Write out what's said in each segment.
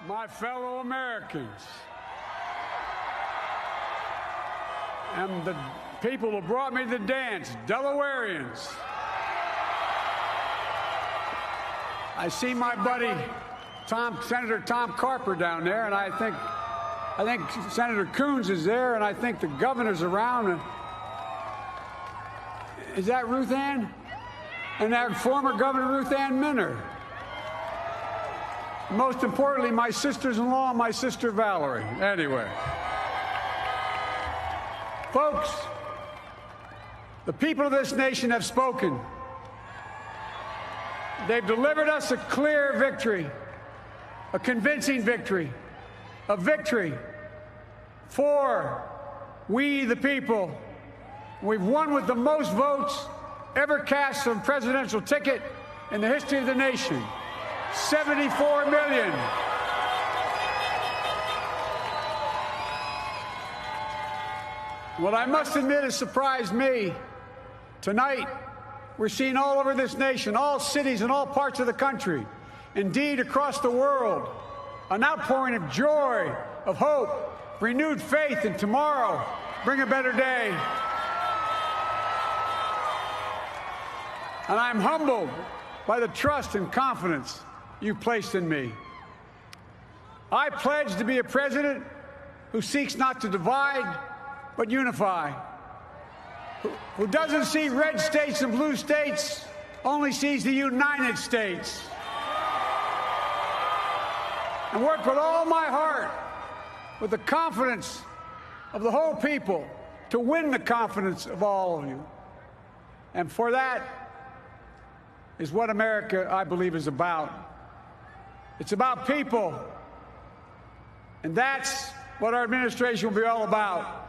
my fellow Americans, and the people who brought me to the dance, Delawareans. I see my buddy Senator Tom Carper down there, and I think Senator Coons is there, and I think the governor's around. Is that Ruth Ann? And that former Governor Ruth Ann Minner. Most importantly, my sisters-in-law and my sister Valerie. Anyway. Folks, the people of this nation have spoken. They've delivered us a clear victory, a convincing victory, a victory for we the people. We've won with the most votes ever cast on a presidential ticket in the history of the nation. 74 million. What I must admit has surprised me. Tonight, we're seeing all over this nation, all cities and all parts of the country, indeed across the world, an outpouring of joy, of hope, renewed faith in tomorrow, bring a better day. And I'm humbled by the trust and confidence you've placed in me. I pledge to be a president who seeks not to divide, but unify, who doesn't see red states and blue states, only sees the United States. And work with all my heart, with the confidence of the whole people, to win the confidence of all of you. And for that is what America, I believe, is about. It's about people. And that's what our administration will be all about.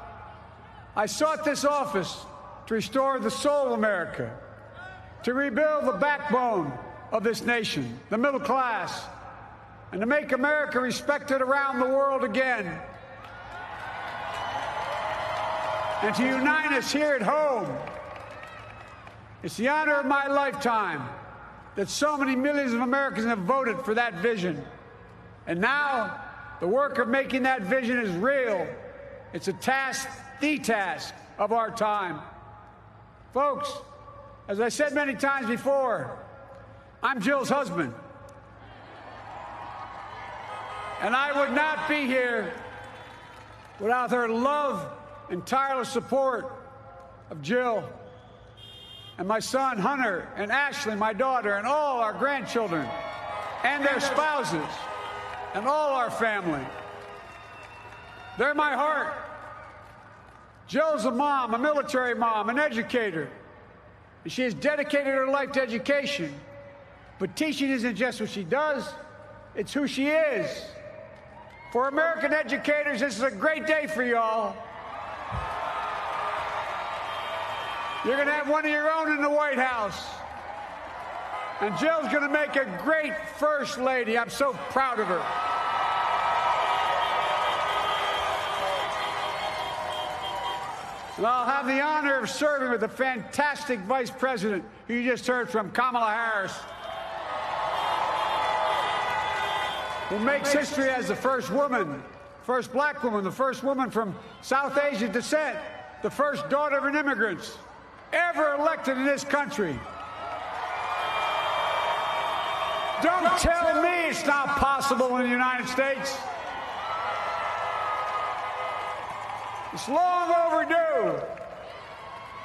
I sought this office to restore the soul of America, to rebuild the backbone of this nation, the middle class, and to make America respected around the world again, and to unite us here at home. It's the honor of my lifetime that so many millions of Americans have voted for that vision. And now, the work of making that vision is real. It's a task, the task of our time. Folks, as I said many times before, I'm Jill's husband. And I would not be here without her love and tireless support of Jill and my son Hunter and Ashley, my daughter, and all our grandchildren and their spouses and all our family. They're my heart. Jill's a mom, a military mom, an educator. And she has dedicated her life to education. But teaching isn't just what she does, it's who she is. For American educators, this is a great day for y'all. You're going to have one of your own in the White House. And Jill's going to make a great First Lady. I'm so proud of her. And I'll have the honor of serving with the fantastic Vice President who you just heard from, Kamala Harris, who makes history as the first woman, first black woman, the first woman from South Asian descent, the first daughter of an immigrant ever elected in this country. Don't tell me it's not possible in the United States. It's long overdue.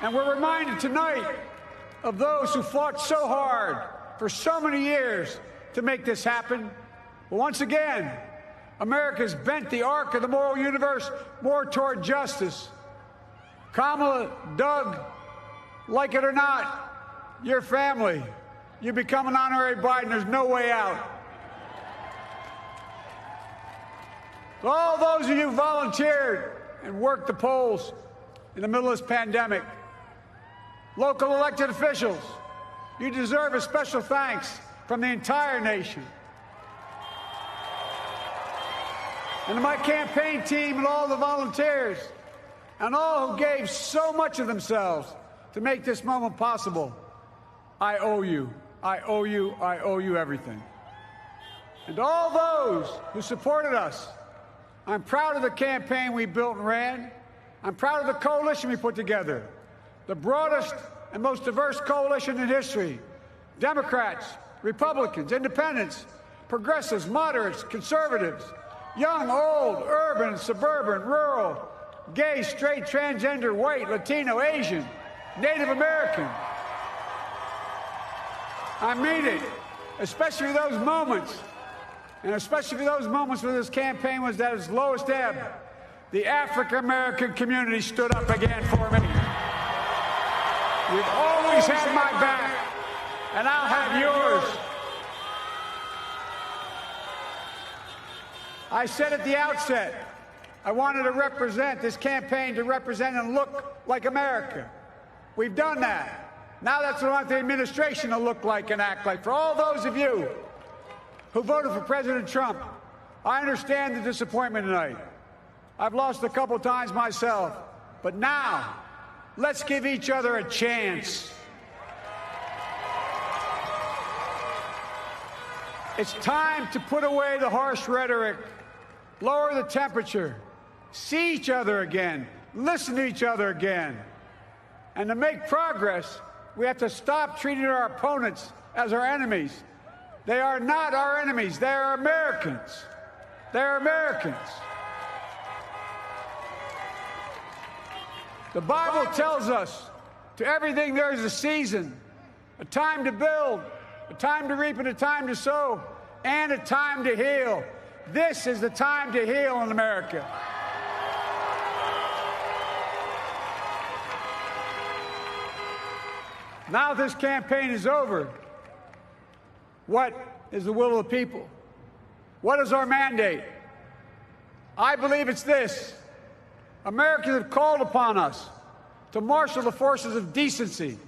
And we're reminded tonight of those who fought so hard for so many years to make this happen. But once again, America's bent the arc of the moral universe more toward justice. Kamala, Doug, like it or not, your family, you become an honorary Biden, there's no way out. To all those of you who volunteered and worked the polls in the middle of this pandemic, local elected officials, you deserve a special thanks from the entire nation. And to my campaign team and all the volunteers and all who gave so much of themselves to make this moment possible, I owe you. I owe you. I owe you everything. And to all those who supported us, I'm proud of the campaign we built and ran. I'm proud of the coalition we put together, the broadest and most diverse coalition in history. Democrats, Republicans, independents, progressives, moderates, conservatives, young, old, urban, suburban, rural, gay, straight, transgender, white, Latino, Asian, Native American. I mean it, especially those moments, and especially those moments when this campaign was at its lowest ebb. The African-American community stood up again for me. You've always had my back, and I'll have yours. I said at the outset, I wanted to represent this campaign to represent and look like America. We've done that. Now that's what I want the administration to look like and act like. For all those of you who voted for President Trump, I understand the disappointment tonight. I've lost a couple times myself, but now let's give each other a chance. It's time to put away the harsh rhetoric, lower the temperature, see each other again, listen to each other again. And to make progress, we have to stop treating our opponents as our enemies. They are not our enemies. They are Americans. They're Americans. The Bible tells us, to everything there is a season, a time to build, a time to reap and a time to sow, and a time to heal. This is the time to heal in America. Now this campaign is over. What is the will of the people? What is our mandate? I believe it's this. Americans have called upon us to marshal the forces of decency,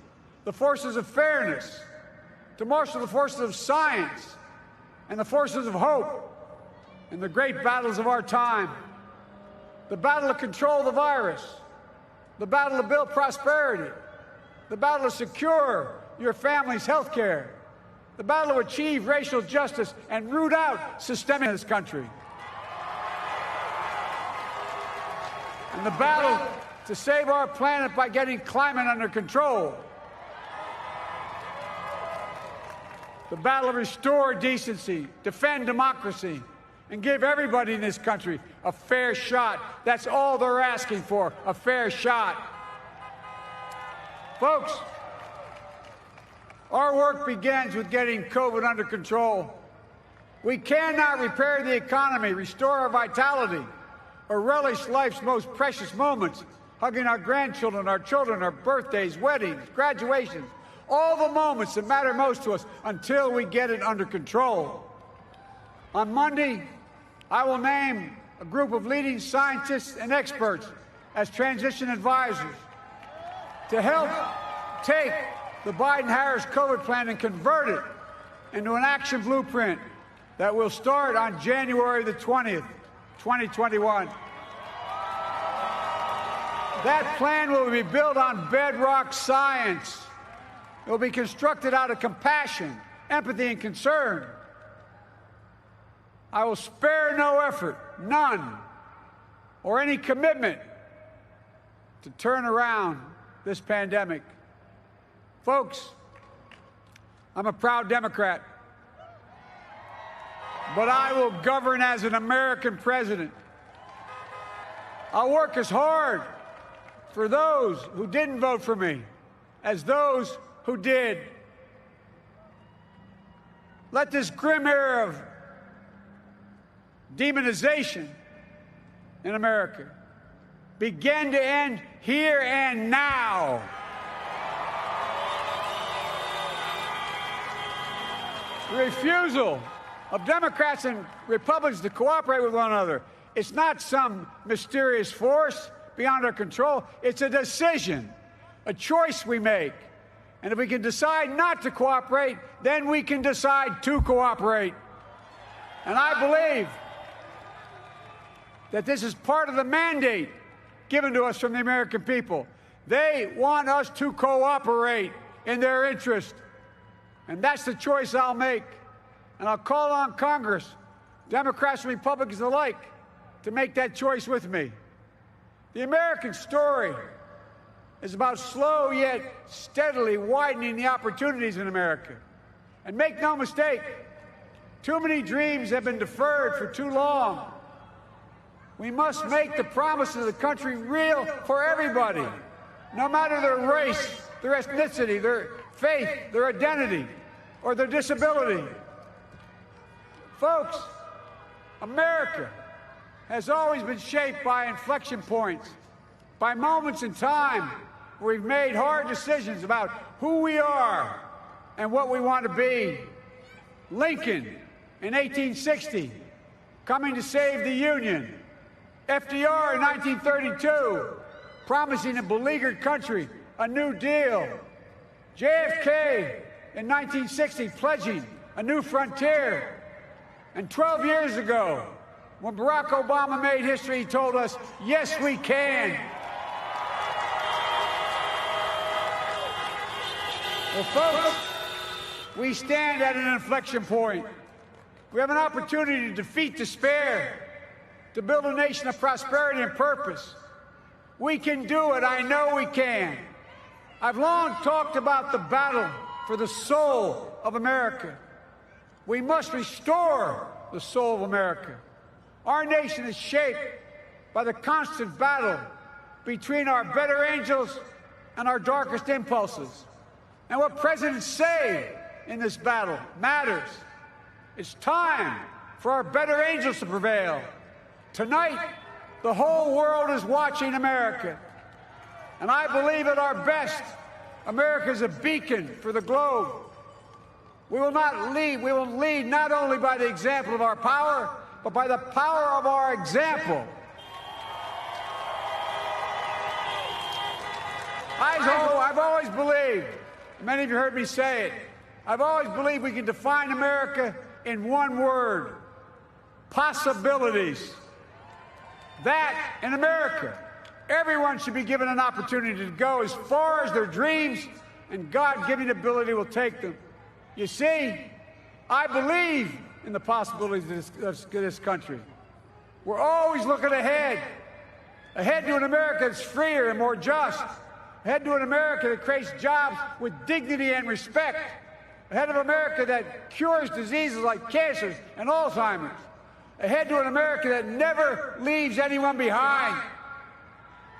the forces of fairness, to marshal the forces of science and the forces of hope in the great battles of our time. The battle to control the virus, the battle to build prosperity, the battle to secure your family's health care, the battle to achieve racial justice and root out systemic in this country, and the battle to save our planet by getting climate under control, the battle to restore decency, defend democracy, and give everybody in this country a fair shot. That's all they're asking for, a fair shot. Folks, our work begins with getting COVID under control. We cannot repair the economy, restore our vitality, or relish life's most precious moments, hugging our grandchildren, our children, our birthdays, weddings, graduations, all the moments that matter most to us, until we get it under control. On Monday, I will name a group of leading scientists and experts as transition advisors to help take the Biden-Harris COVID plan and convert it into an action blueprint that will start on January the 20th, 2021. That plan will be built on bedrock science. It will be constructed out of compassion, empathy, and concern. I will spare no effort, none, or any commitment to turn around this pandemic. Folks, I'm a proud Democrat, but I will govern as an American president. I'll work as hard for those who didn't vote for me as those who did. Let this grim era of demonization in America begin to end here and now. The refusal of Democrats and Republicans to cooperate with one another, it's not some mysterious force beyond our control. It's a decision, a choice we make. And if we can decide not to cooperate, then we can decide to cooperate. And I believe that this is part of the mandate given to us from the American people. They want us to cooperate in their interest. And that's the choice I'll make. And I'll call on Congress, Democrats and Republicans alike, to make that choice with me. The American story is about slow yet steadily widening the opportunities in America. And make no mistake, too many dreams have been deferred for too long. We must make the promises of the country real for everybody, no matter their race, their ethnicity, their faith, their identity, or their disability. Folks, America has always been shaped by inflection points, by moments in time where we've made hard decisions about who we are and what we want to be. Lincoln in 1860, coming to save the Union. FDR in 1932, promising a beleaguered country a new deal. JFK in 1960, pledging a new frontier. And 12 years ago, when Barack Obama made history, he told us, yes, we can. Well, folks, we stand at an inflection point. We have an opportunity to defeat despair, to build a nation of prosperity and purpose. We can do it. I know we can. I've long talked about the battle for the soul of America. We must restore the soul of America. Our nation is shaped by the constant battle between our better angels and our darkest impulses. And what presidents say in this battle matters. It's time for our better angels to prevail. Tonight, the whole world is watching America. And I believe at our best, America is a beacon for the globe. We will lead not only by the example of our power, but by the power of our example. I've always believed, many of you heard me say it, I've always believed we can define America in one word: possibilities. That, in America, everyone should be given an opportunity to go as far as their dreams and God-given ability will take them. You see, I believe in the possibilities of this country. We're always looking ahead to an America that's freer and more just, ahead to an America that creates jobs with dignity and respect, ahead of America that cures diseases like cancer and Alzheimer's, ahead to an America that never leaves anyone behind,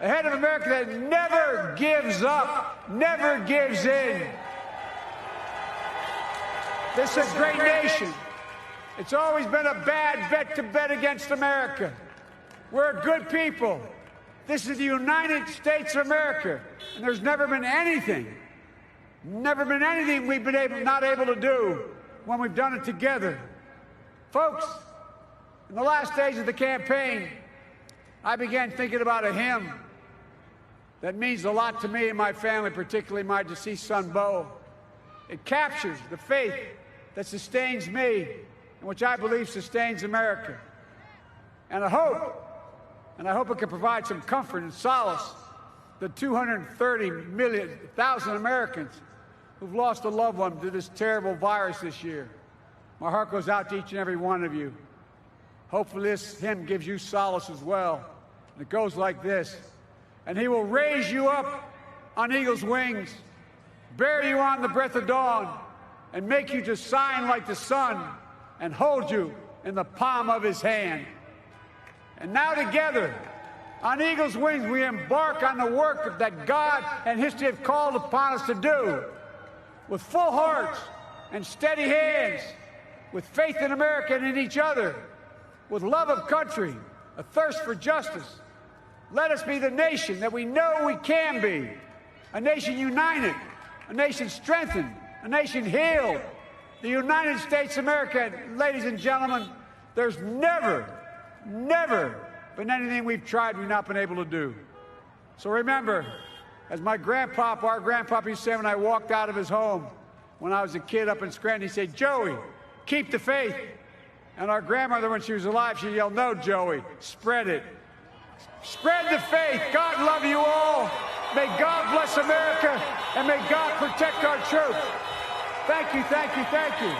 ahead of America that never gives up, never gives in. This is a great nation. It's always been a bad bet to bet against America. We're good people. This is the United States of America, and there's never been anything we've been not able to do when we've done it together. Folks, in the last days of the campaign, I began thinking about a hymn that means a lot to me and my family, particularly my deceased son, Bo. It captures the faith that sustains me and which I believe sustains America. And I hope it can provide some comfort and solace to 230,000 Americans who've lost a loved one to this terrible virus this year. My heart goes out to each and every one of you. Hopefully this hymn gives you solace as well. And it goes like this: and he will raise you up on eagle's wings, bear you on the breath of dawn, and make you to shine like the sun, and hold you in the palm of his hand. And now together, on eagle's wings, we embark on the work that God and history have called upon us to do, with full hearts and steady hands, with faith in America and in each other, with love of country, a thirst for justice. Let us be the nation that we know we can be, a nation united, a nation strengthened, a nation healed. The United States of America, ladies and gentlemen, there's never been anything we've tried we've not been able to do. So remember, as our grandpapa used to say when I walked out of his home when I was a kid up in Scranton, he said, "Joey, keep the faith." And our grandmother, when she was alive, she yelled, "No, Joey, spread it. Spread the faith. God love you all. May God bless America, and may God protect our troops." Thank you, thank you, thank you.